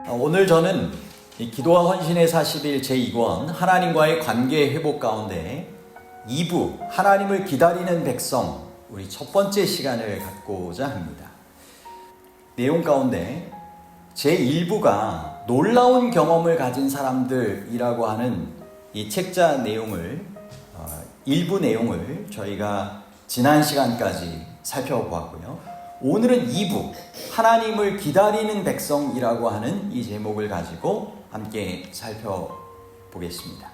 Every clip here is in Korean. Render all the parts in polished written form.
오늘 저는 이 기도와 헌신의 40일 제2권 하나님과의 관계 회복 가운데 2부 하나님을 기다리는 백성 우리 첫 번째 시간을 갖고자 합니다. 내용 가운데 제1부가 놀라운 경험을 가진 사람들이라고 하는 이 책자 내용을 일부 내용을 저희가 지난 시간까지 살펴보았고요. 오늘은 2부 하나님을 기다리는 백성이라고 하는 이 제목을 가지고 함께 살펴보겠습니다.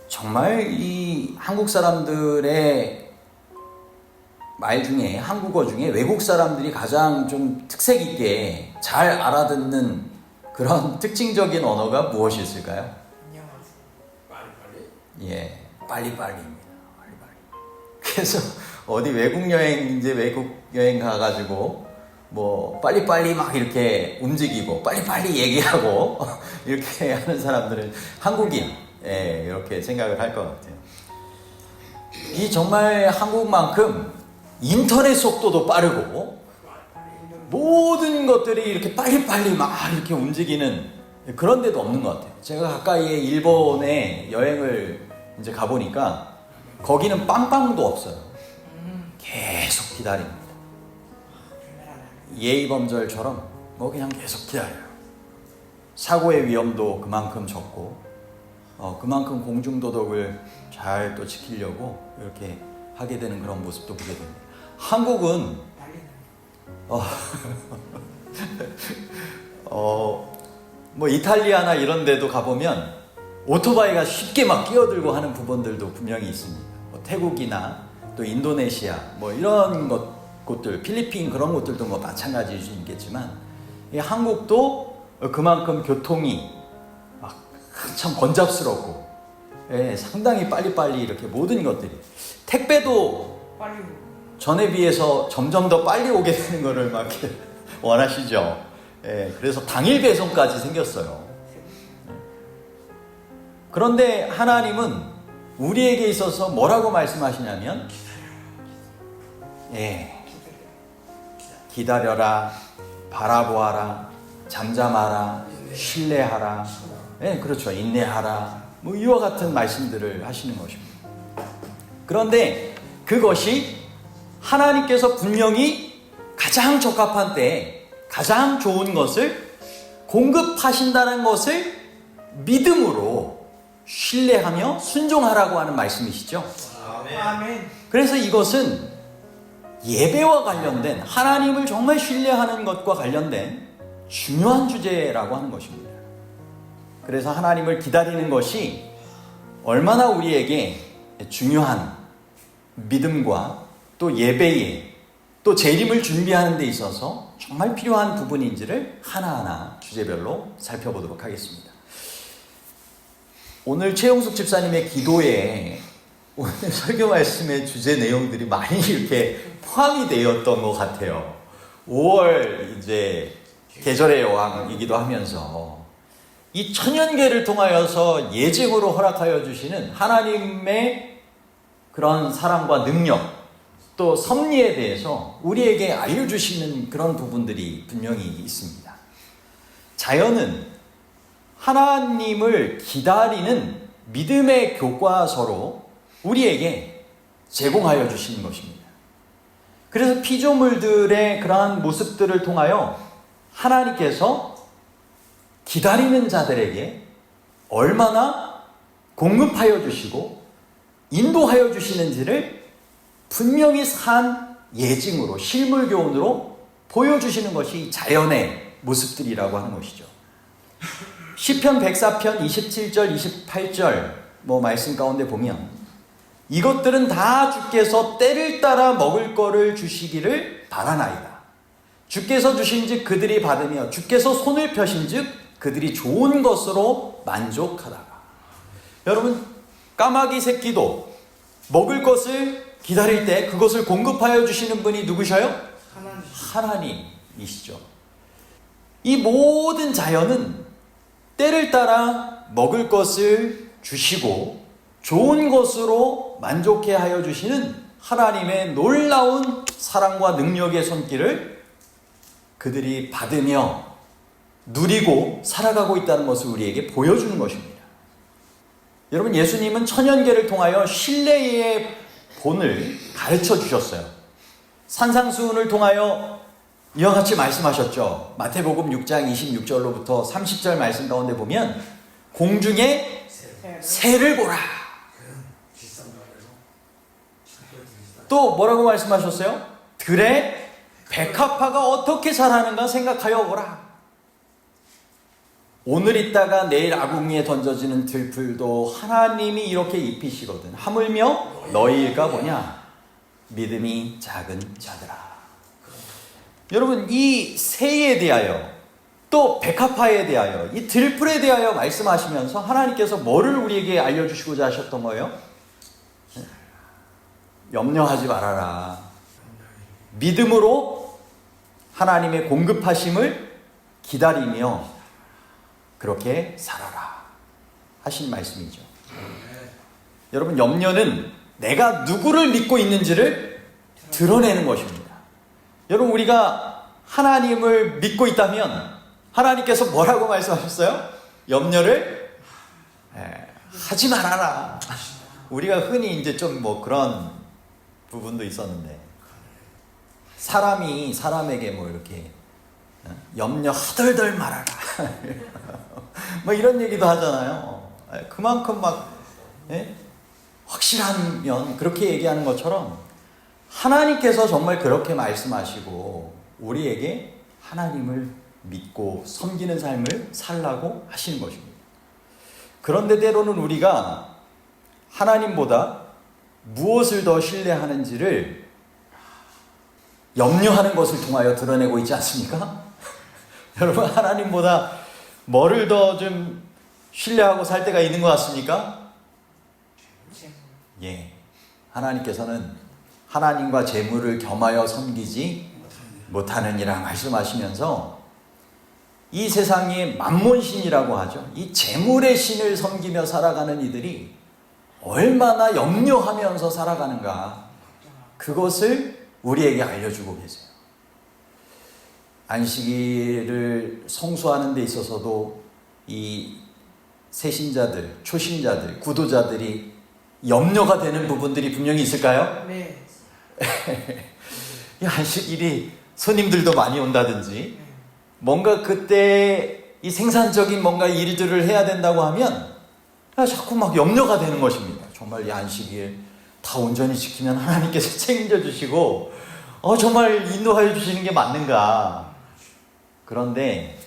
정말 이 한국 사람들의 말 중에 한국어 중에 외국 사람들이 가장 좀 특색 있게 잘 알아듣는 그런 특징적인 언어가 무엇이 있을까요? 예, 빨리빨리입니다. 그래서 어디 외국 여행 가가지고 뭐 빨리빨리 막 이렇게 움직이고 빨리빨리 얘기하고 이렇게 하는 사람들은 한국인 이렇게 생각을 할 것 같아요. 이 정말 한국만큼 인터넷 속도도 빠르고 모든 것들이 이렇게 빨리빨리 막 이렇게 움직이는 그런 데도 없는 것 같아요. 제가 가까이에 일본에 여행을 이제 가보니까 거기는 빵빵도 없어요. 계속 기다립니다. 예의범절처럼 뭐 그냥 계속 기다려요. 사고의 위험도 그만큼 적고 그만큼 공중도덕을 잘 또 지키려고 이렇게 하게 되는 그런 모습도 보게 됩니다. 한국은 뭐 이탈리아나 이런 데도 가보면 오토바이가 쉽게 막 끼어들고 하는 부분들도 분명히 있습니다. 뭐 태국이나 또 인도네시아 뭐 이런 곳들, 필리핀 그런 곳들도 뭐 마찬가지일 수 있겠지만 이 한국도 그만큼 교통이 막 참 번잡스럽고 상당히 빨리빨리 이렇게 모든 것들이 택배도 전에 비해서 점점 더 빨리 오게 되는 거를 막 이렇게 원하시죠. 그래서 당일 배송까지 생겼어요. 그런데 하나님은 우리에게 있어서 뭐라고 말씀하시냐면 기다려라, 바라보아라, 잠잠하라, 신뢰하라, 그렇죠, 인내하라, 뭐 이와 같은 말씀들을 하시는 것입니다. 그런데 그것이 하나님께서 분명히 가장 적합한 때에 가장 좋은 것을 공급하신다는 것을 믿음으로 신뢰하며 순종하라고 하는 말씀이시죠. 아멘. 그래서 이것은 예배와 관련된 하나님을 정말 신뢰하는 것과 관련된 중요한 주제라고 하는 것입니다. 그래서 하나님을 기다리는 것이 얼마나 우리에게 중요한 믿음과 또 예배에 또 재림을 준비하는 데 있어서 정말 필요한 부분인지를 하나하나 주제별로 살펴보도록 하겠습니다. 오늘 최용숙 집사님의 기도에 오늘 설교 말씀의 주제 내용들이 많이 이렇게 포함이 되었던 것 같아요. 5월 이제 계절의 여왕이기도 하면서 이 천연계를 통하여서 예증으로 허락하여 주시는 하나님의 그런 사랑과 능력 또 섭리에 대해서 우리에게 알려주시는 그런 부분들이 분명히 있습니다. 자연은 하나님을 기다리는 믿음의 교과서로 우리에게 제공하여 주시는 것입니다. 그래서 피조물들의 그러한 모습들을 통하여 하나님께서 기다리는 자들에게 얼마나 공급하여 주시고 인도하여 주시는지를 분명히 산 예증으로 실물 교훈으로 보여주시는 것이 자연의 모습들이라고 하는 것이죠. 시편 104편 27절 28절 뭐 말씀 가운데 보면 이것들은 다 주께서 때를 따라 먹을 거를 주시기를 바라나이다. 주께서 주신즉 그들이 받으며 주께서 손을 펴신즉 그들이 좋은 것으로 만족하다가. 여러분, 까마귀 새끼도 먹을 것을 기다릴 때 그것을 공급하여 주시는 분이 누구셔요? 하나님이시죠. 이 모든 자연은 때를 따라 먹을 것을 주시고 좋은 것으로 만족해 하여 주시는 하나님의 놀라운 사랑과 능력의 손길을 그들이 받으며 누리고 살아가고 있다는 것을 우리에게 보여주는 것입니다. 여러분, 예수님은 천연계를 통하여 신뢰의 본을 가르쳐 주셨어요. 산상수훈을 통하여 이와 같이 말씀하셨죠. 마태복음 6장 26절로부터 30절 말씀 가운데 보면 공중에 새를 보라. 또 뭐라고 말씀하셨어요? 들에 백합화가 어떻게 자라는가 생각하여 보라. 오늘 있다가 내일 아궁이에 던져지는 들풀도 하나님이 이렇게 입히시거든. 하물며 너희일까 보냐. 믿음이 작은 자들아. 여러분, 이 새에 대하여 또 백합화에 대하여 이 들풀에 대하여 말씀하시면서 하나님께서 뭐를 우리에게 알려주시고자 하셨던 거예요? 염려하지 말아라. 믿음으로 하나님의 공급하심을 기다리며 그렇게 살아라 하신 말씀이죠. 여러분, 염려는 내가 누구를 믿고 있는지를 드러내는 것입니다. 여러분, 우리가 하나님을 믿고 있다면 하나님께서 뭐라고 말씀하셨어요? 염려를 하지 말아라. 우리가 흔히 이제 좀 뭐 그런 부분도 있었는데, 사람이 사람에게 뭐 이렇게 염려 하덜덜 말아라 뭐 이런 얘기도 하잖아요. 그만큼 막 확실하면 그렇게 얘기하는 것처럼 하나님께서 정말 그렇게 말씀하시고 우리에게 하나님을 믿고 섬기는 삶을 살라고 하시는 것입니다. 그런데 때로는 우리가 하나님보다 무엇을 더 신뢰하는지를 염려하는 것을 통하여 드러내고 있지 않습니까? 여러분, 하나님보다 뭐를 더 좀 신뢰하고 살 때가 있는 것 같습니까? 예, 하나님께서는 하나님과 재물을 겸하여 섬기지 못하느니라 말씀하시면서 이 세상의 만몬신이라고 하죠. 이 재물의 신을 섬기며 살아가는 이들이 얼마나 염려하면서 살아가는가, 그것을 우리에게 알려주고 계세요. 안식일을 성수하는 데 있어서도 이 새신자들, 초신자들, 구도자들이 염려가 되는 부분들이 분명히 있을까요? 네. 이 안식일이 손님들도 많이 온다든지 뭔가 그때 이 생산적인 뭔가 일들을 해야 된다고 하면 자꾸 막 염려가 되는 것입니다. 정말 이 안식일 다 온전히 지키면 하나님께서 책임져 주시고 정말 인도하여 주시는 게 맞는가. 그런데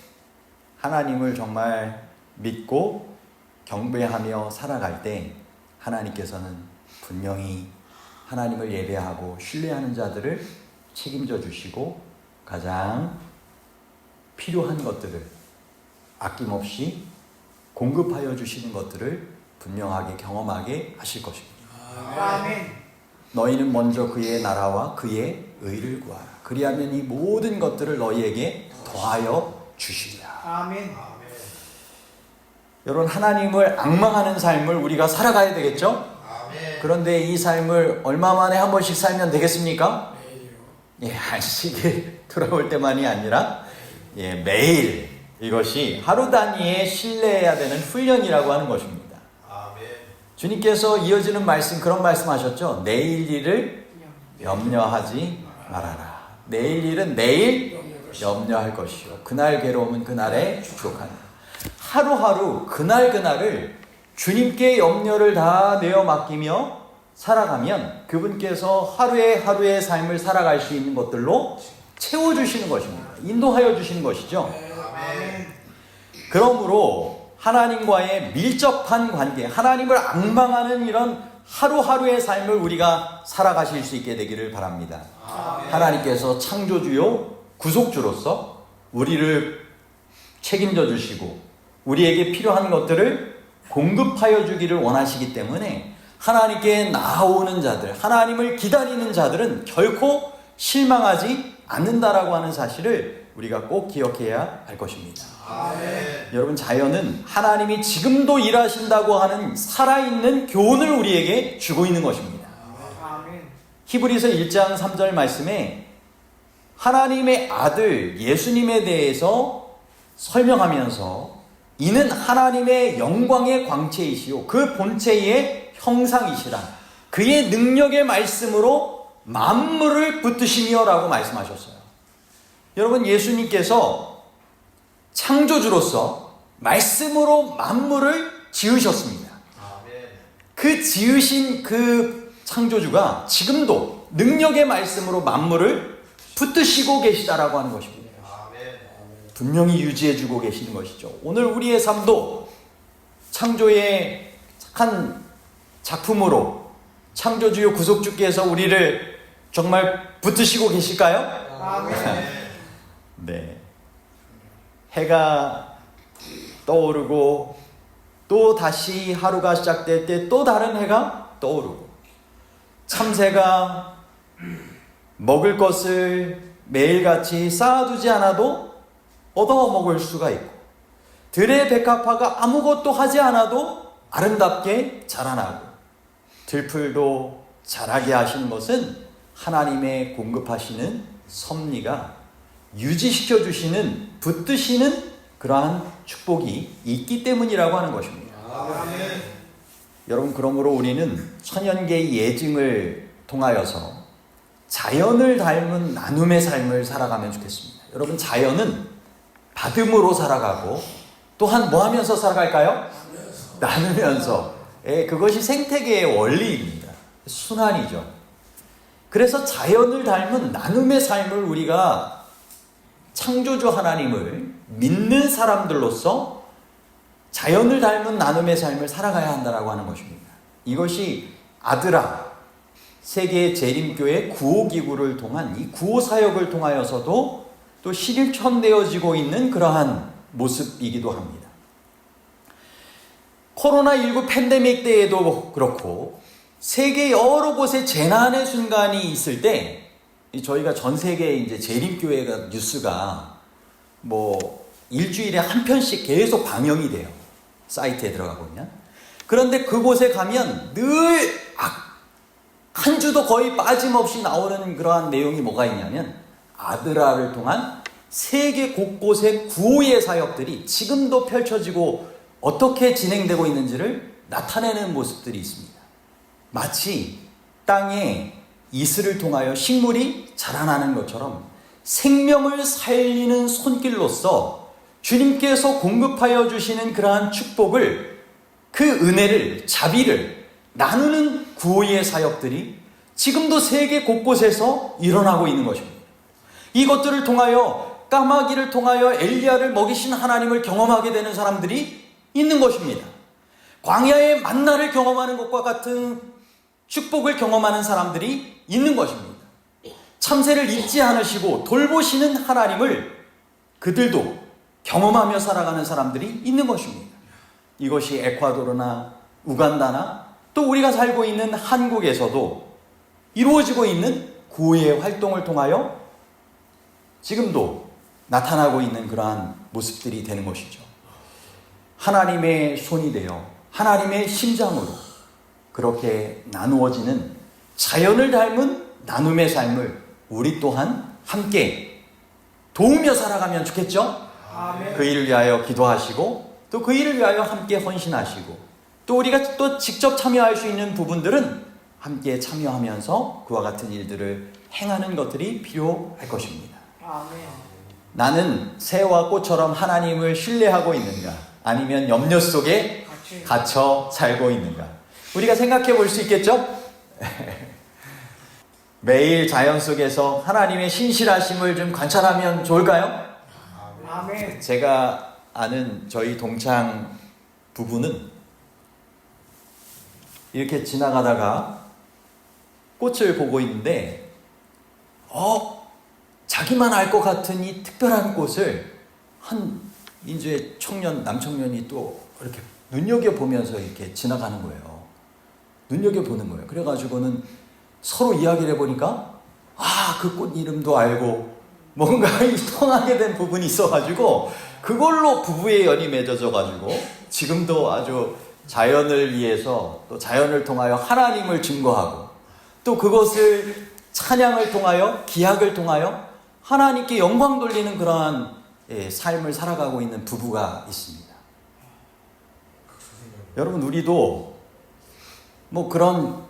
하나님을 정말 믿고 경배하며 살아갈 때 하나님께서는 분명히 하나님을 예배하고 신뢰하는 자들을 책임져 주시고 가장 필요한 것들을 아낌없이 공급하여 주시는 것들을 분명하게 경험하게 하실 것입니다. 아멘. 너희는 먼저 그의 나라와 그의 의를 구하라. 그리하면 이 모든 것들을 너희에게 더하여 주시리라. 아멘. 여러분, 하나님을 앙망하는 삶을 우리가 살아가야 되겠죠? 그런데 이 삶을 얼마 만에 한 번씩 살면 되겠습니까? 예, 안식일 돌아올 때만이 아니라 매일 이것이 하루 단위에 신뢰해야 되는 훈련이라고 하는 것입니다. 주님께서 이어지는 말씀, 그런 말씀 하셨죠. 내일 일을 염려하지 말아라. 내일 일은 내일 염려할 것이요 그날 괴로움은 그날에 축복하라. 하루하루 그날그날을 주님께 염려를 다 내어 맡기며 살아가면 그분께서 하루의 삶을 살아갈 수 있는 것들로 채워주시는 것입니다. 인도하여 주시는 것이죠. 그러므로 하나님과의 밀접한 관계, 하나님을 앙망하는 이런 하루하루의 삶을 우리가 살아가실 수 있게 되기를 바랍니다. 하나님께서 창조주요 구속주로서 우리를 책임져 주시고 우리에게 필요한 것들을 공급하여 주기를 원하시기 때문에 하나님께 나아오는 자들, 하나님을 기다리는 자들은 결코 실망하지 않는다라고 하는 사실을 우리가 꼭 기억해야 할 것입니다. 여러분, 자연은 하나님이 지금도 일하신다고 하는 살아있는 교훈을 우리에게 주고 있는 것입니다. 히브리서 1장 3절 말씀에 하나님의 아들 예수님에 대해서 설명하면서 이는 하나님의 영광의 광채이시오 그 본체의 형상이시라 그의 능력의 말씀으로 만물을 붙드시며 라고 말씀하셨어요. 여러분, 예수님께서 창조주로서 말씀으로 만물을 지으셨습니다. 그 지으신 그 창조주가 지금도 능력의 말씀으로 만물을 붙드시고 계시다라고 하는 것입니다. 분명히 유지해주고 계시는 것이죠. 오늘 우리의 삶도 창조의 착한 작품으로 창조주요 구속주께서 우리를 정말 붙드시고 계실까요? 아멘. 네. 해가 떠오르고 또 다시 하루가 시작될 때 또 다른 해가 떠오르고 참새가 먹을 것을 매일같이 쌓아두지 않아도 얻어먹을 수가 있고 들의 백합화가 아무것도 하지 않아도 아름답게 자라나고 들풀도 자라게 하시는 것은 하나님의 공급하시는 섭리가 유지시켜 주시는 붙드시는 그러한 축복이 있기 때문이라고 하는 것입니다. 아멘. 여러분, 그러므로 우리는 천연계의 예증을 통하여서 자연을 닮은 나눔의 삶을 살아가면 좋겠습니다. 여러분, 자연은 받음으로 살아가고 또한 뭐 하면서 살아갈까요? 나누면서. 그것이 생태계의 원리입니다. 순환이죠. 그래서 자연을 닮은 나눔의 삶을 우리가 창조주 하나님을 믿는 사람들로서 자연을 닮은 나눔의 삶을 살아가야 한다고 하는 것입니다. 이것이 아드라 세계 재림교회 구호기구를 통한 이 구호사역을 통하여서도 또 실천되어지고 있는 그러한 모습이기도 합니다. 코로나19 팬데믹 때에도 그렇고 세계 여러 곳에 재난의 순간이 있을 때 저희가 전 세계 이제 재림교회가 뉴스가 뭐 일주일에 한 편씩 계속 방영이 돼요. 사이트에 들어가 보면. 그런데 그곳에 가면 늘 한 주도 거의 빠짐없이 나오는 그러한 내용이 뭐가 있냐면 아드라를 통한 세계 곳곳의 구호의 사역들이 지금도 펼쳐지고 어떻게 진행되고 있는지를 나타내는 모습들이 있습니다. 마치 땅에 이슬을 통하여 식물이 자라나는 것처럼 생명을 살리는 손길로서 주님께서 공급하여 주시는 그러한 축복을 그 은혜를 자비를 나누는 구호의 사역들이 지금도 세계 곳곳에서 일어나고 있는 것입니다. 이것들을 통하여 까마귀를 통하여 엘리야를 먹이신 하나님을 경험하게 되는 사람들이 있는 것입니다. 광야의 만나를 경험하는 것과 같은 축복을 경험하는 사람들이 있는 것입니다. 참새를 잊지 않으시고 돌보시는 하나님을 그들도 경험하며 살아가는 사람들이 있는 것입니다. 이것이 에콰도르나 우간다나 또 우리가 살고 있는 한국에서도 이루어지고 있는 구호의 활동을 통하여 지금도 나타나고 있는 그러한 모습들이 되는 것이죠. 하나님의 손이 되어 하나님의 심장으로 그렇게 나누어지는 자연을 닮은 나눔의 삶을 우리 또한 함께 도우며 살아가면 좋겠죠? 아멘. 그 일을 위하여 기도하시고 또 그 일을 위하여 함께 헌신하시고 또 우리가 또 직접 참여할 수 있는 부분들은 함께 참여하면서 그와 같은 일들을 행하는 것들이 필요할 것입니다. 아멘. 나는 새와 꽃처럼 하나님을 신뢰하고 있는가? 아니면 염려 속에 갇혀 살고 있는가? 우리가 생각해 볼 수 있겠죠? 매일 자연 속에서 하나님의 신실하심을 좀 관찰하면 좋을까요? 아멘. 제가 아는 저희 동창 부부는 이렇게 지나가다가 꽃을 보고 있는데 자기만 알 것 같은 이 특별한 꽃을 한 인주의 남청년이 또 이렇게 눈여겨보면서 이렇게 지나가는 거예요. 눈여겨보는 거예요. 그래가지고는 서로 이야기를 해보니까 그 꽃 이름도 알고 뭔가 통하게 된 부분이 있어가지고 그걸로 부부의 연이 맺어져가지고 지금도 아주 자연을 위해서 또 자연을 통하여 하나님을 증거하고 또 그것을 찬양을 통하여 기약을 통하여 하나님께 영광 돌리는 그러한 삶을 살아가고 있는 부부가 있습니다. 여러분, 우리도 뭐 그런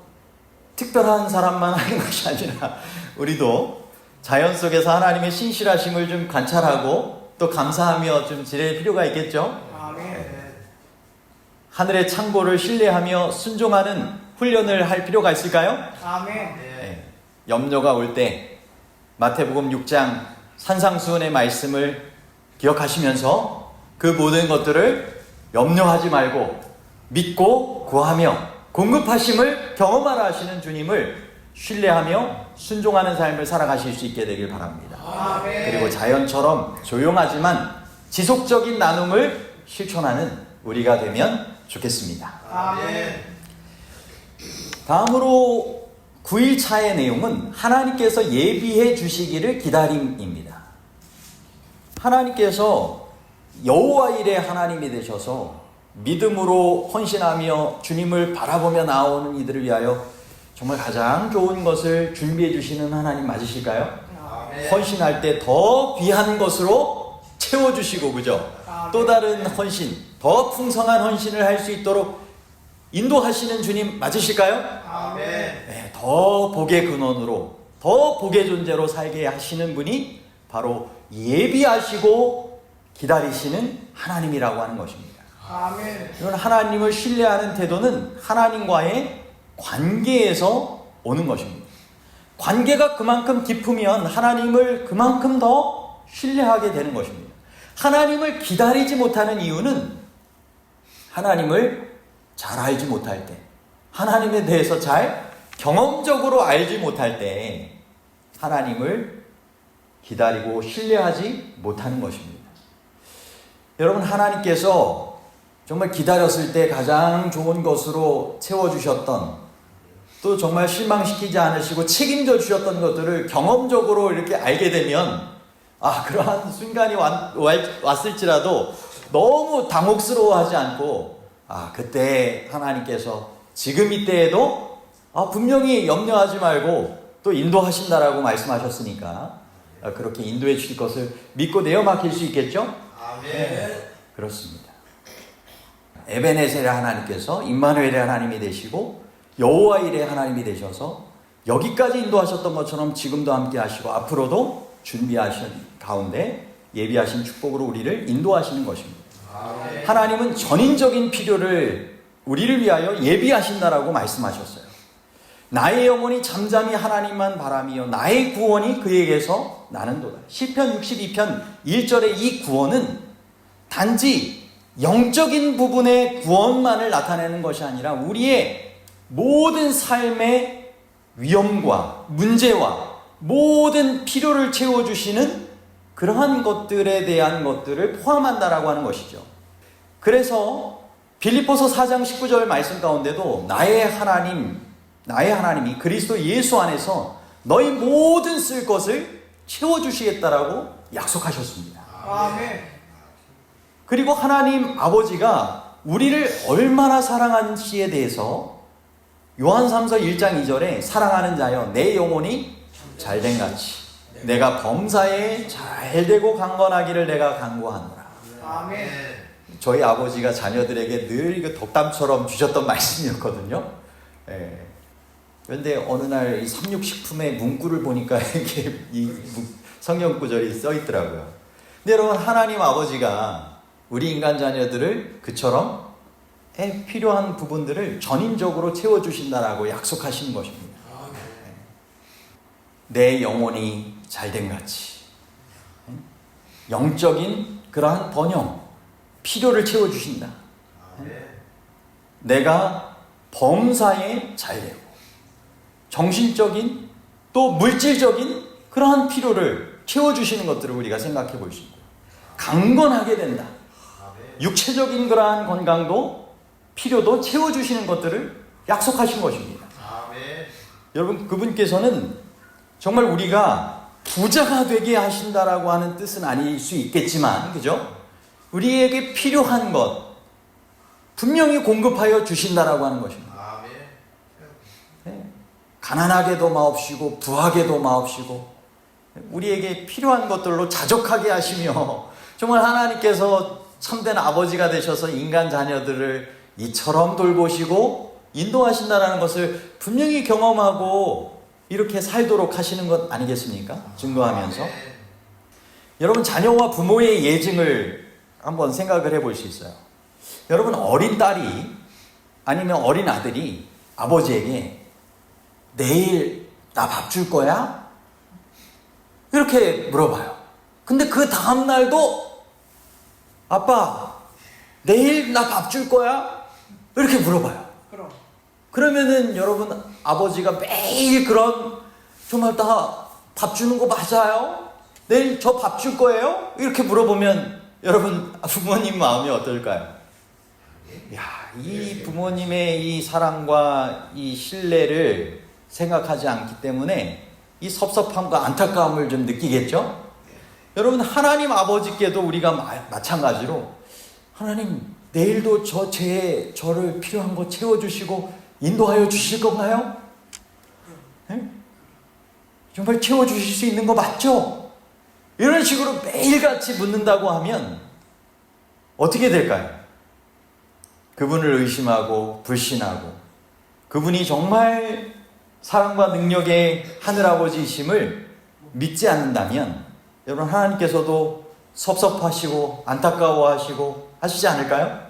특별한 사람만 하는 것이 아니라 우리도 자연 속에서 하나님의 신실하심을 좀 관찰하고 또 감사하며 좀 지낼 필요가 있겠죠. 아멘. 하늘의 창고를 신뢰하며 순종하는 훈련을 할 필요가 있을까요? 아멘. 염려가 올 때 마태복음 6장 산상수훈의 말씀을 기억하시면서 그 모든 것들을 염려하지 말고 믿고 구하며 공급하심을 경험하라 하시는 주님을 신뢰하며 순종하는 삶을 살아가실 수 있게 되길 바랍니다. 아멘. 그리고 자연처럼 조용하지만 지속적인 나눔을 실천하는 우리가 되면 좋겠습니다. 아멘. 다음으로 9일차의 내용은 하나님께서 예비해 주시기를 기다림입니다. 하나님께서 여호와 일의 하나님이 되셔서 믿음으로 헌신하며 주님을 바라보며 나오는 이들을 위하여 정말 가장 좋은 것을 준비해 주시는 하나님 맞으실까요? 아멘. 헌신할 때 더 귀한 것으로 채워주시고, 그죠? 또 다른 헌신, 더 풍성한 헌신을 할 수 있도록 인도하시는 주님 맞으실까요? 아멘. 네, 더 복의 근원으로, 더 복의 존재로 살게 하시는 분이 바로 예비하시고 기다리시는 하나님이라고 하는 것입니다. 아멘. 이런 하나님을 신뢰하는 태도는 하나님과의 관계에서 오는 것입니다. 관계가 그만큼 깊으면 하나님을 그만큼 더 신뢰하게 되는 것입니다. 하나님을 기다리지 못하는 이유는 하나님을 잘 알지 못할 때, 하나님에 대해서 잘 경험적으로 알지 못할 때 하나님을 기다리고 신뢰하지 못하는 것입니다. 여러분, 하나님께서 정말 기다렸을 때 가장 좋은 것으로 채워주셨던, 또 정말 실망시키지 않으시고 책임져 주셨던 것들을 경험적으로 이렇게 알게 되면 그러한 순간이 왔을지라도 너무 당혹스러워하지 않고 그때 하나님께서 지금 이때에도 분명히 염려하지 말고 또 인도하신다라고 말씀하셨으니까 그렇게 인도해 주실 것을 믿고 내어 맡길 수 있겠죠? 아멘. 그렇습니다. 에베네셀의 하나님께서 임마누엘의 하나님이 되시고 여호와 일의 하나님이 되셔서 여기까지 인도하셨던 것처럼 지금도 함께 하시고 앞으로도 준비하신 가운데 예비하신 축복으로 우리를 인도하시는 것입니다. 아멘. 하나님은 전인적인 필요를 우리를 위하여 예비하신다라고 말씀하셨어요. 나의 영혼이 잠잠히 하나님만 바라며 나의 구원이 그에게서 나는도다. 시편 62편 1절의 이 구원은 단지 영적인 부분의 구원만을 나타내는 것이 아니라 우리의 모든 삶의 위험과 문제와 모든 필요를 채워주시는 그러한 것들에 대한 것들을 포함한다라고 하는 것이죠. 그래서 빌립보서 4장 19절 말씀 가운데도 나의 하나님이 그리스도 예수 안에서 너희 모든 쓸 것을 채워주시겠다라고 약속하셨습니다. 아멘. 그리고 하나님 아버지가 우리를 얼마나 사랑하는지에 대해서 요한삼서 1장 2절에 사랑하는 자여 내 영혼이 잘된 같이 내가 범사에 잘되고 강건하기를 내가 간구하노라. 아멘. 저희 아버지가 자녀들에게 늘 그 덕담처럼 주셨던 말씀이었거든요. 그런데 어느 날 이 삼육식품의 문구를 보니까 이렇게 이 성경 구절이 써 있더라고요. 근데 여러분, 하나님 아버지가 우리 인간 자녀들을 그처럼 필요한 부분들을 전인적으로 채워주신다라고 약속하시는 것입니다. 내 영혼이 잘된 같이 영적인 그러한 번영, 필요를 채워주신다. 내가 범사에 잘되고 정신적인 또 물질적인 그러한 필요를 채워주시는 것들을 우리가 생각해 볼 수 있고 강건하게 된다. 육체적인 그러한 건강도 필요도 채워주시는 것들을 약속하신 것입니다. 여러분, 그분께서는 정말 우리가 부자가 되게 하신다라고 하는 뜻은 아닐 수 있겠지만, 그죠? 우리에게 필요한 것 분명히 공급하여 주신다라고 하는 것입니다. 가난하게도 마옵시고 부하게도 마옵시고 우리에게 필요한 것들로 자족하게 하시며 정말 하나님께서 참된 아버지가 되셔서 인간 자녀들을 이처럼 돌보시고 인도하신다는 것을 분명히 경험하고 이렇게 살도록 하시는 것 아니겠습니까? 증거하면서. 여러분, 자녀와 부모의 예증을 한번 생각을 해볼 수 있어요. 여러분, 어린 딸이 아니면 어린 아들이 아버지에게 내일 나 밥 줄 거야? 이렇게 물어봐요. 근데 그 다음날도 아빠 내일 나 밥 줄 거야? 이렇게 물어봐요. 그럼. 그러면은 여러분, 아버지가 매일 그런 정말 다 밥 주는 거 맞아요? 내일 저 밥 줄 거예요? 이렇게 물어보면 여러분, 부모님 마음이 어떨까요? 야, 이 부모님의 이 사랑과 이 신뢰를 생각하지 않기 때문에 이 섭섭함과 안타까움을 좀 느끼겠죠? 여러분, 하나님 아버지께도 우리가 마찬가지로 하나님 내일도 저를 필요한 거 채워주시고 인도하여 주실 건가요? 네? 정말 채워주실 수 있는 거 맞죠? 이런 식으로 매일같이 묻는다고 하면 어떻게 될까요? 그분을 의심하고 불신하고 그분이 정말 사랑과 능력의 하늘아버지이심을 믿지 않는다면 여러분, 하나님께서도 섭섭하시고 안타까워하시고 하시지 않을까요?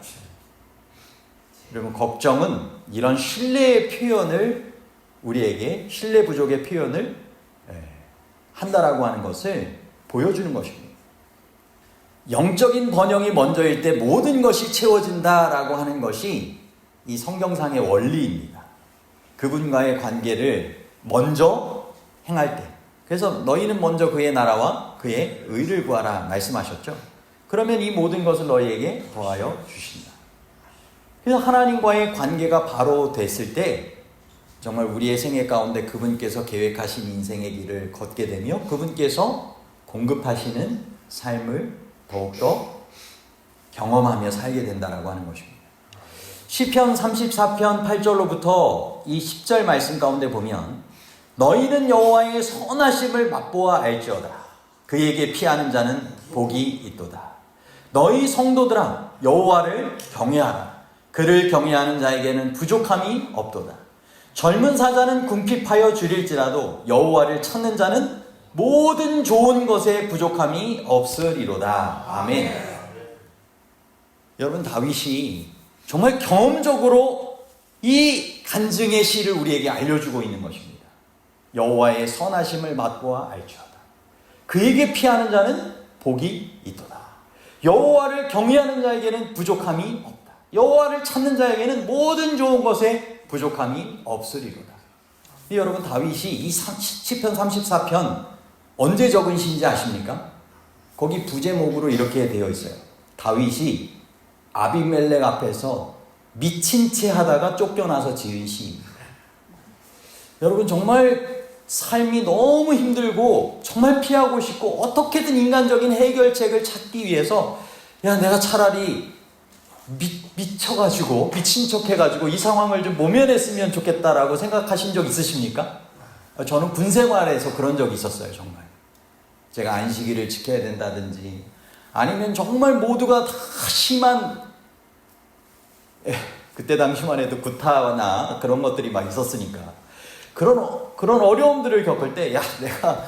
여러분, 걱정은 이런 신뢰의 표현을 우리에게 신뢰 부족의 표현을 한다라고 하는 것을 보여주는 것입니다. 영적인 번영이 먼저일 때 모든 것이 채워진다라고 하는 것이 이 성경상의 원리입니다. 그분과의 관계를 먼저 행할 때. 그래서 너희는 먼저 그의 나라와 그의 의를 구하라 말씀하셨죠. 그러면 이 모든 것을 너희에게 더하여 주신다. 그래서 하나님과의 관계가 바로 됐을 때 정말 우리의 생애 가운데 그분께서 계획하신 인생의 길을 걷게 되며 그분께서 공급하시는 삶을 더욱더 경험하며 살게 된다라고 하는 것입니다. 시편 34편 8절로부터 이 10절 말씀 가운데 보면 너희는 여호와의 선하심을 맛보아 알지어다. 그에게 피하는 자는 복이 있도다. 너희 성도들아 여호와를 경외하라. 그를 경외하는 자에게는 부족함이 없도다. 젊은 사자는 궁핍하여 줄일지라도 여호와를 찾는 자는 모든 좋은 것에 부족함이 없으리로다. 아멘. 여러분, 다윗이 정말 경험적으로 이 간증의 시를 우리에게 알려주고 있는 것입니다. 여호와의 선하심을 맛보아 알지어다. 그에게 피하는 자는 복이 있도다. 여호와를 경외하는 자에게는 부족함이 없다. 여호와를 찾는 자에게는 모든 좋은 것에 부족함이 없으리로다. 여러분, 다윗이 이 시편 34편 언제 적은 시인지 아십니까? 거기 부제목으로 이렇게 되어 있어요. 다윗이 아비멜렉 앞에서 미친 채 하다가 쫓겨나서 지은 시입니다. 여러분, 정말 삶이 너무 힘들고 정말 피하고 싶고 어떻게든 인간적인 해결책을 찾기 위해서 내가 차라리 미쳐가지고 미친 척 해가지고 이 상황을 좀 모면했으면 좋겠다라고 생각하신 적 있으십니까? 저는 군 생활에서 그런 적이 있었어요. 정말 제가 안식일을 지켜야 된다든지 아니면 정말 모두가 다 심한 그때 당시만 해도 구타나 그런 것들이 막 있었으니까 그런 어려움들을 겪을 때 내가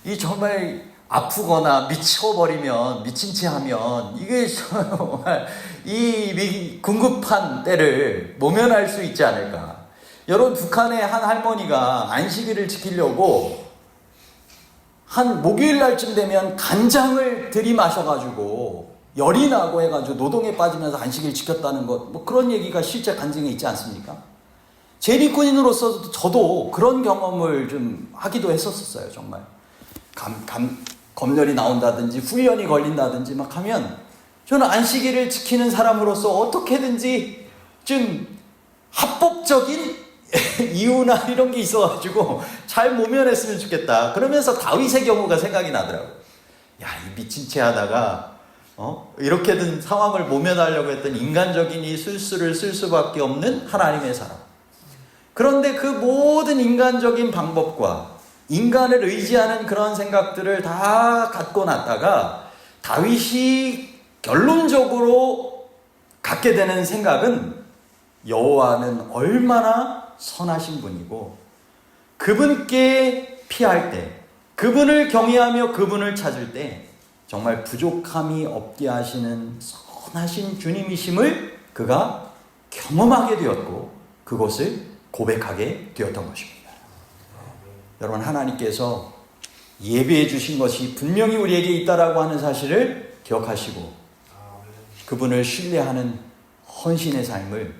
이 정말 아프거나 미쳐버리면 미친 채 하면 이게 정말 이 궁급한 때를 모면할 수 있지 않을까. 여러분, 북한의 한 할머니가 안식일을 지키려고 한 목요일 날쯤 되면 간장을 들이마셔가지고 열이 나고 해가지고 노동에 빠지면서 안식일 지켰다는 것, 뭐 그런 얘기가 실제 간증에 있지 않습니까? 재미꾼인으로서 저도 그런 경험을 좀 하기도 했었어요. 정말 검열이 나온다든지 훈련이 걸린다든지 막 하면 저는 안식일을 지키는 사람으로서 어떻게든지 좀 합법적인 이유나 이런 게 있어가지고 잘 모면했으면 좋겠다. 그러면서 다윗의 경우가 생각이 나더라고요. 이 미친 채 하다가 이렇게든 상황을 모면하려고 했던 인간적인 이 술수를 쓸 수밖에 없는 하나님의 사람. 그런데 그 모든 인간적인 방법과 인간을 의지하는 그런 생각들을 다 갖고 났다가 다윗이 결론적으로 갖게 되는 생각은 여호와는 얼마나 선하신 분이고 그분께 피할 때, 그분을 경외하며 그분을 찾을 때 정말 부족함이 없게 하시는 선하신 주님이심을 그가 경험하게 되었고 그것을 고백하게 되었던 것입니다. 여러분, 하나님께서 예배해 주신 것이 분명히 우리에게 있다라고 하는 사실을 기억하시고 그분을 신뢰하는 헌신의 삶을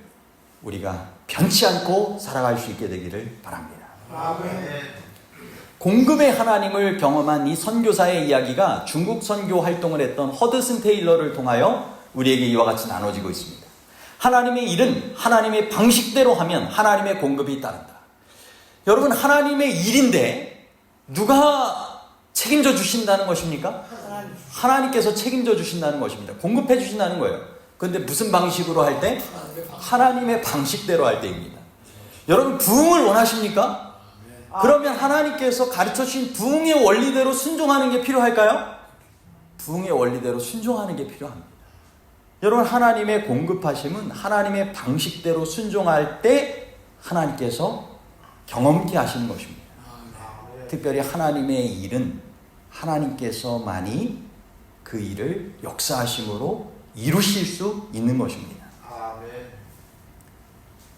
우리가 변치 않고 살아갈 수 있게 되기를 바랍니다. 공급의 하나님을 경험한 이 선교사의 이야기가 중국 선교 활동을 했던 허드슨 테일러를 통하여 우리에게 이와 같이 나눠지고 있습니다. 하나님의 일은 하나님의 방식대로 하면 하나님의 공급이 따른다. 여러분, 하나님의 일인데 누가 책임져 주신다는 것입니까? 하나님께서 책임져 주신다는 것입니다. 공급해 주신다는 거예요. 그런데 무슨 방식으로 할 때? 하나님의 방식대로 할 때입니다. 여러분, 부흥을 원하십니까? 그러면 하나님께서 가르쳐 주신 부흥의 원리대로 순종하는 게 필요할까요? 부흥의 원리대로 순종하는 게 필요합니다. 여러분, 하나님의 공급하심은 하나님의 방식대로 순종할 때 하나님께서 경험케 하시는 것입니다. 특별히 하나님의 일은 하나님께서만이 그 일을 역사하심으로 이루실 수 있는 것입니다.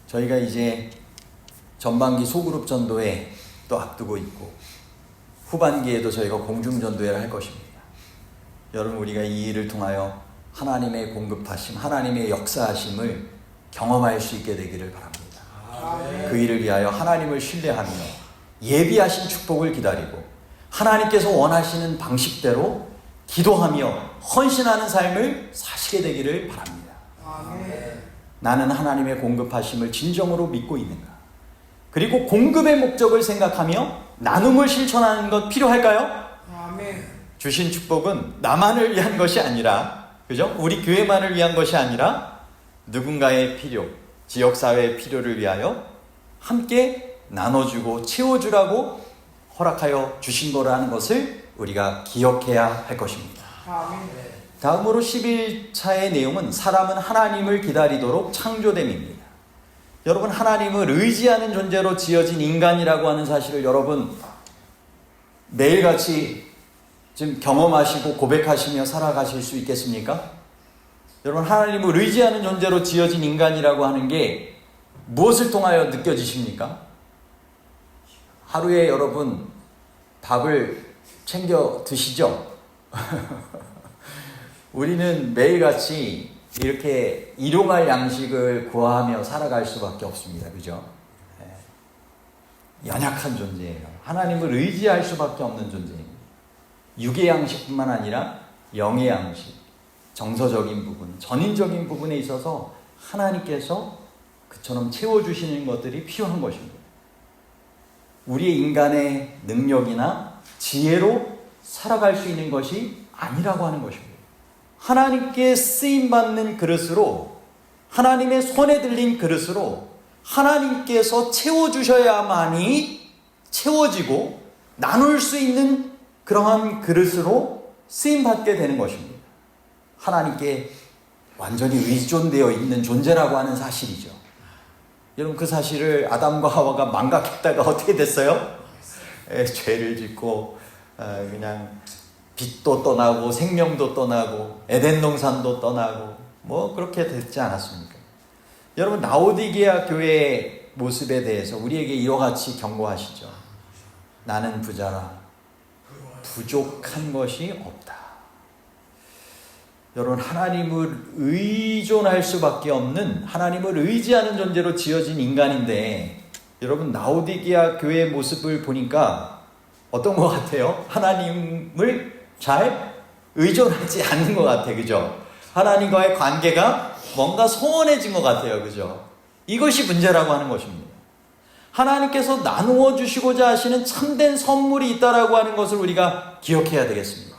저희가 이제 전반기 소그룹 전도회 또 앞두고 있고 후반기에도 저희가 공중전도회를 할 것입니다. 여러분, 우리가 이 일을 통하여 하나님의 공급하심, 하나님의 역사하심을 경험할 수 있게 되기를 바랍니다. 그 일을 위하여 하나님을 신뢰하며 예비하신 축복을 기다리고 하나님께서 원하시는 방식대로 기도하며 헌신하는 삶을 사시게 되기를 바랍니다. 나는 하나님의 공급하심을 진정으로 믿고 있는가? 그리고 공급의 목적을 생각하며 나눔을 실천하는 것 필요할까요? 주신 축복은 나만을 위한 것이 아니라, 그죠? 우리 교회만을 위한 것이 아니라 누군가의 필요, 지역사회의 필요를 위하여 함께 나눠주고 채워주라고 허락하여 주신 거라는 것을 우리가 기억해야 할 것입니다. 다음으로 11차의 내용은 사람은 하나님을 기다리도록 창조됨입니다. 여러분, 하나님을 의지하는 존재로 지어진 인간이라고 하는 사실을 여러분 매일같이 지금 경험하시고 고백하시며 살아가실 수 있겠습니까? 여러분, 하나님을 의지하는 존재로 지어진 인간이라고 하는 게 무엇을 통하여 느껴지십니까? 하루에 여러분 밥을 챙겨 드시죠? 우리는 매일같이 이렇게 일용할 양식을 구하며 살아갈 수밖에 없습니다. 그죠? 연약한 존재예요. 하나님을 의지할 수밖에 없는 존재입니다. 육의 양식뿐만 아니라 영의 양식, 정서적인 부분, 전인적인 부분에 있어서 하나님께서 그처럼 채워주시는 것들이 필요한 것입니다. 우리의 인간의 능력이나 지혜로 살아갈 수 있는 것이 아니라고 하는 것입니다. 하나님께 쓰임받는 그릇으로, 하나님의 손에 들린 그릇으로 하나님께서 채워주셔야만이 채워지고 나눌 수 있는 그러한 그릇으로 쓰임받게 되는 것입니다. 하나님께 완전히 의존되어 있는 존재라고 하는 사실이죠. 여러분, 그 사실을 아담과 하와가 망각했다가 어떻게 됐어요? 죄를 짓고 그냥 빛도 떠나고 생명도 떠나고 에덴 동산도 떠나고 뭐 그렇게 됐지 않았습니까? 여러분, 라오디게아 교회의 모습에 대해서 우리에게 이와 같이 경고하시죠. 나는 부자라 부족한 것이 없다. 여러분, 하나님을 의존할 수밖에 없는, 하나님을 의지하는 존재로 지어진 인간인데, 여러분, 라오디게아 교회의 모습을 보니까 어떤 것 같아요? 하나님을 잘 의존하지 않는 것 같아요. 그죠? 하나님과의 관계가 뭔가 소원해진 것 같아요. 그죠? 이것이 문제라고 하는 것입니다. 하나님께서 나누어 주시고자 하시는 참된 선물이 있다라고 하는 것을 우리가 기억해야 되겠습니다.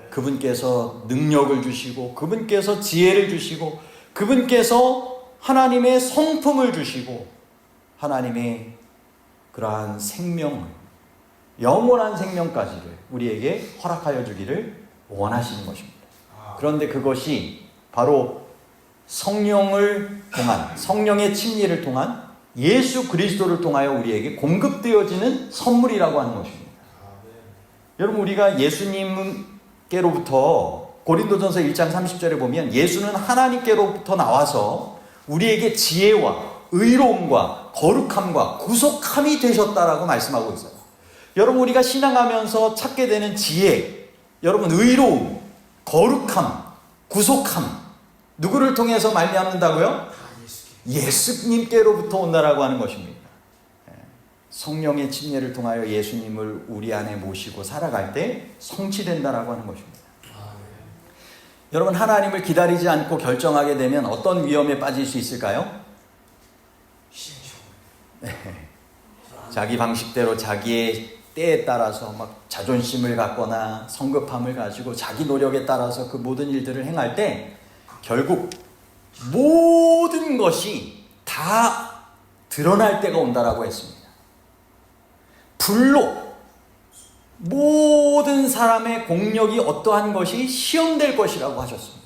그분께서 능력을 주시고, 그분께서 지혜를 주시고, 그분께서 하나님의 성품을 주시고, 하나님의 그러한 생명을, 영원한 생명까지를 우리에게 허락하여 주기를 원하시는 것입니다. 그런데 그것이 바로 성령을 통한, 성령의 침례를 통한 예수 그리스도를 통하여 우리에게 공급되어지는 선물이라고 하는 것입니다. 여러분, 우리가 예수님께로부터 고린도전서 1장 30절에 보면 예수는 하나님께로부터 나와서 우리에게 지혜와 의로움과 거룩함과 구속함이 되셨다라고 말씀하고 있어요. 여러분, 우리가 신앙하면서 찾게 되는 지혜, 여러분, 의로움, 거룩함, 구속함, 누구를 통해서 말미암는다고요? 예수님께로부터 온다라고 하는 것입니다. 성령의 침례를 통하여 예수님을 우리 안에 모시고 살아갈 때 성취된다라고 하는 것입니다. 여러분, 하나님을 기다리지 않고 결정하게 되면 어떤 위험에 빠질 수 있을까요? 자기 방식대로 자기의 때에 따라서 막 자존심을 갖거나 성급함을 가지고 자기 노력에 따라서 그 모든 일들을 행할 때 결국 모든 것이 다 드러날 때가 온다라고 했습니다. 불로 모든 사람의 공력이 어떠한 것이 시험될 것이라고 하셨습니다.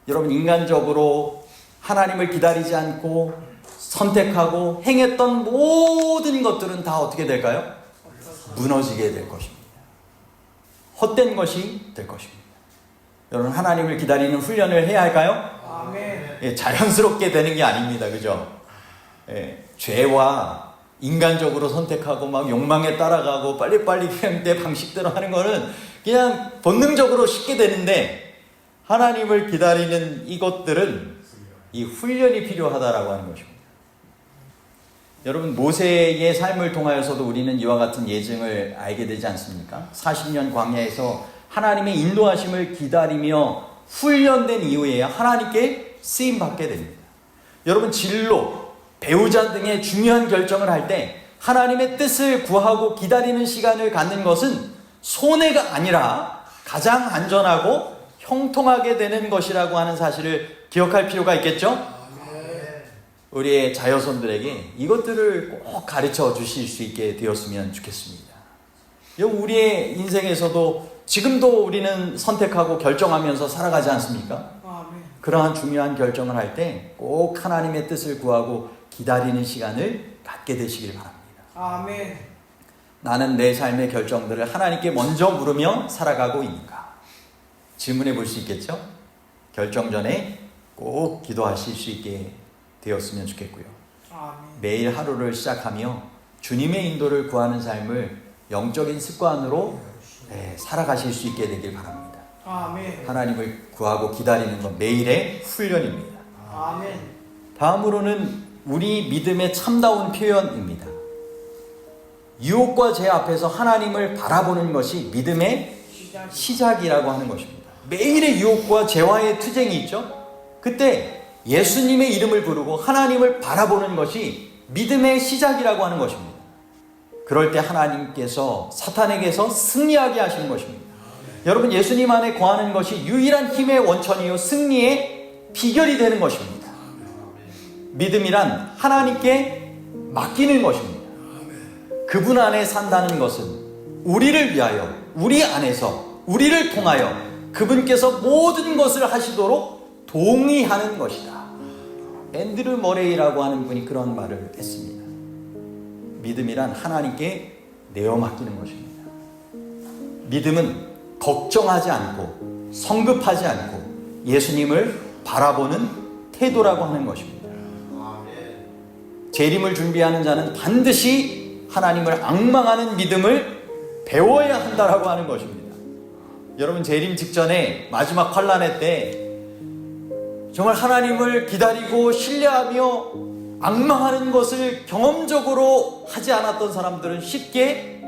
여러분, 인간적으로 하나님을 기다리지 않고 선택하고 행했던 모든 것들은 다 어떻게 될까요? 무너지게 될 것입니다. 헛된 것이 될 것입니다. 여러분, 하나님을 기다리는 훈련을 해야 할까요? 아멘. 예, 자연스럽게 되는 게 아닙니다. 그죠? 예, 죄와 인간적으로 선택하고 막 욕망에 따라가고 빨리빨리 그냥 내 방식대로 하는 거는 그냥 본능적으로 쉽게 되는데, 하나님을 기다리는 이것들은 이 훈련이 필요하다라고 하는 것입니다. 여러분, 모세의 삶을 통하여서도 우리는 이와 같은 예증을 알게 되지 않습니까? 40년 광야에서 하나님의 인도하심을 기다리며 훈련된 이후에 하나님께 쓰임받게 됩니다. 여러분, 진로, 배우자 등의 중요한 결정을 할 때 하나님의 뜻을 구하고 기다리는 시간을 갖는 것은 손해가 아니라 가장 안전하고 형통하게 되는 것이라고 하는 사실을 기억할 필요가 있겠죠? 우리의 자녀손들에게 이것들을 꼭 가르쳐 주실 수 있게 되었으면 좋겠습니다. 우리의 인생에서도 지금도 우리는 선택하고 결정하면서 살아가지 않습니까? 그러한 중요한 결정을 할 때 꼭 하나님의 뜻을 구하고 기다리는 시간을 갖게 되시길 바랍니다. 아멘. 나는 내 삶의 결정들을 하나님께 먼저 물으며 살아가고 있는가? 질문해 볼 수 있겠죠? 결정 전에 꼭 기도하실 수 있게 되었으면 좋겠고요. 아멘. 매일 하루를 시작하며 주님의 인도를 구하는 삶을 영적인 습관으로 살아가실 수 있게 되길 바랍니다. 아멘. 하나님을 구하고 기다리는 건 매일의 훈련입니다. 아멘. 다음으로는 우리 믿음의 참다운 표현입니다. 유혹과 죄 앞에서 하나님을 바라보는 것이 믿음의 시작이라고 하는 것입니다. 매일의 유혹과 죄와의 투쟁이 있죠. 그때 예수님의 이름을 부르고 하나님을 바라보는 것이 믿음의 시작이라고 하는 것입니다. 그럴 때 하나님께서 사탄에게서 승리하게 하시는 것입니다. 여러분, 예수님 안에 거하는 것이 유일한 힘의 원천이요 승리의 비결이 되는 것입니다. 믿음이란 하나님께 맡기는 것입니다. 그분 안에 산다는 것은 우리를 위하여, 우리 안에서, 우리를 통하여 그분께서 모든 것을 하시도록 동의하는 것이다. 앤드류 머레이라고 하는 분이 그런 말을 했습니다. 믿음이란 하나님께 내어 맡기는 것입니다. 믿음은 걱정하지 않고 성급하지 않고 예수님을 바라보는 태도라고 하는 것입니다. 재림을 준비하는 자는 반드시 하나님을 앙망하는 믿음을 배워야 한다라고 하는 것입니다. 여러분, 재림 직전에 마지막 환난의 때 정말 하나님을 기다리고 신뢰하며 앙망하는 것을 경험적으로 하지 않았던 사람들은 쉽게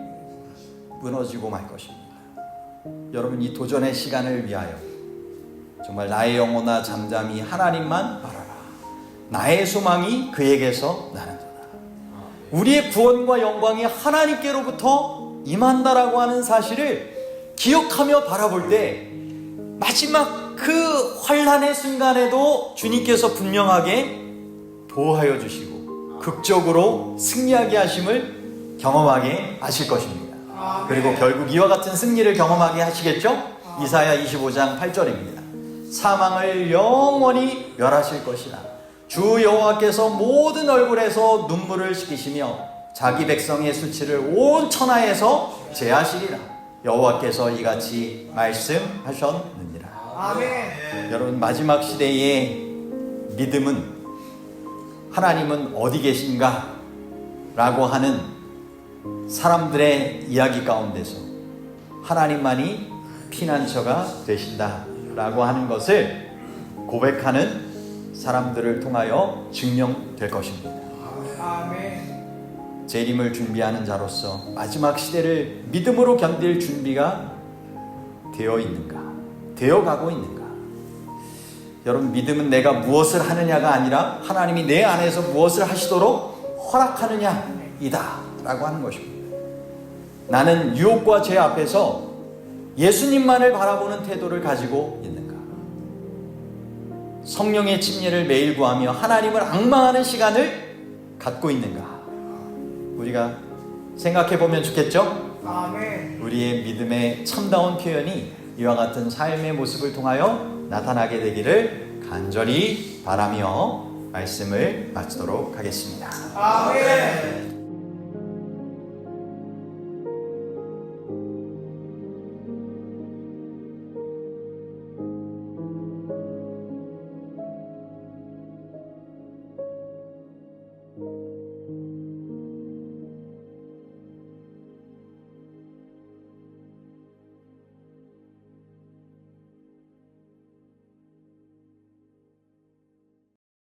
무너지고 말 것입니다. 여러분, 이 도전의 시간을 위하여 정말 나의 영혼아 잠잠히 하나님만 바라라. 나의 소망이 그에게서 나는도다. 우리의 구원과 영광이 하나님께로부터 임한다라고 하는 사실을 기억하며 바라볼 때 마지막 그 환난의 순간에도 주님께서 분명하게 보호하여 주시고 극적으로 승리하게 하심을 경험하게 하실 것입니다. 그리고 결국 이와 같은 승리를 경험하게 하시겠죠? 이사야 25장 8절입니다. 사망을 영원히 멸하실 것이라. 주 여호와께서 모든 얼굴에서 눈물을 씻기시며 자기 백성의 수치를 온 천하에서 제하시리라. 여호와께서 이같이 말씀하셨느니라. 아멘. 여러분, 마지막 시대의 믿음은 하나님은 어디 계신가? 라고 하는 사람들의 이야기 가운데서 하나님만이 피난처가 되신다 라고 하는 것을 고백하는 사람들을 통하여 증명될 것입니다. 아멘. 재림을 준비하는 자로서 마지막 시대를 믿음으로 견딜 준비가 되어 있는가? 되어 가고 있는가? 여러분, 믿음은 내가 무엇을 하느냐가 아니라 하나님이 내 안에서 무엇을 하시도록 허락하느냐이다 라고 하는 것입니다. 나는 유혹과 죄 앞에서 예수님만을 바라보는 태도를 가지고 있는가? 성령의 침례를 매일 구하며 하나님을 앙망하는 시간을 갖고 있는가? 우리가 생각해 보면 좋겠죠? 아멘. 우리의 믿음의 참다운 표현이 이와 같은 삶의 모습을 통하여 나타나게 되기를 간절히 바라며 말씀을 마치도록 하겠습니다. 아멘.